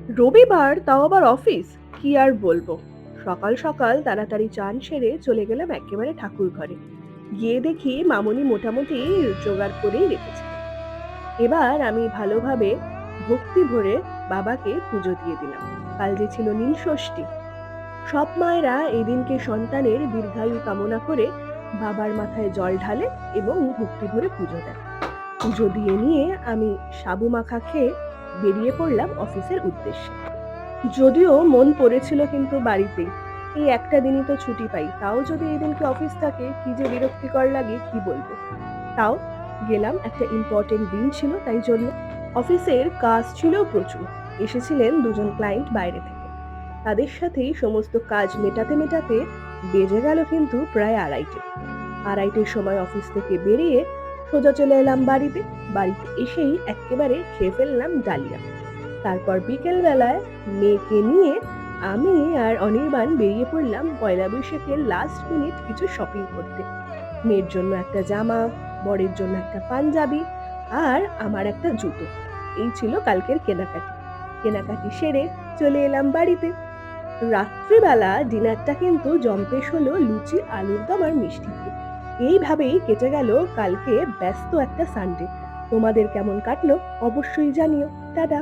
রবিবার, তাও আবার অফিস! কি আর বলবো। সকাল সকাল তাড়াতাড়ি চান সেরে চলে গেলাম একেবারে ঠাকুর ঘরে। গিয়ে দেখি মামুনি মোটামুটি জোগাড় করেই রেখেছিলেন। এবার আমি ভালোভাবে ভক্তি ভরে বাবাকে পুজো দিয়ে দিলাম। কাল যে ছিল নীল ষষ্ঠী। সব মায়েরা এই দিনকে সন্তানের দীর্ঘায়ু কামনা করে বাবার মাথায় জল ঢালে এবং ভক্তি ভরে পুজো দেয়। পুজো দিয়ে নিয়ে আমি সাবু মাখা খেয়ে বেরিয়ে পড়লাম অফিসের উদ্দেশ্যে। যদিও মন পড়েছিল কিন্তু বাড়িতেই। এই একটা দিনই তো ছুটি পাই। তাও যদি এই দিনকে অফিস থাকে, কি যে বিরক্তিকর লাগে কি বলবো। তাও গেলাম, একটা ইম্পর্টেন্ট দিন ছিল তাই জন্য। অফিসের কাজ ছিল প্রচুর। এসেছিলেন দুজন ক্লায়েন্ট বাইরে থেকে। তাদের সাথেই সমস্ত কাজ মেটাতে মেটাতে বেজে গেল কিন্তু প্রায় 2:30। 2:30-র সময় অফিস থেকে বেরিয়ে সোজা চলে এলাম বাড়িতে। বাড়িতে এসেই এক্কেবারে খেয়ে ফেললাম ডালিয়া। তারপর বিকেল বেলায় মেয়েকে নিয়ে আমি আর অনির্বাণ বেরিয়ে পড়লাম পয়লা বৈশাখের লাস্ট মিনিট কিছু শপিং করতে। মেয়ের জন্য একটা জামা, বরের জন্য একটা পাঞ্জাবি, আর আমার একটা জুতো। এই ছিল কালকের কেনাকাটি। কেনাকাটি সেরে চলে এলাম বাড়িতে। রাত্রিবেলা ডিনারটা কিন্তু জম্পেশ হলো লুচি, আলুর দম আর মিষ্টি দিয়ে। এইভাবেই কেটে গেল কালকে ব্যস্ত একটা সানডে। তোমাদের কেমন কাটলো অবশ্যই জানিও। টাটা।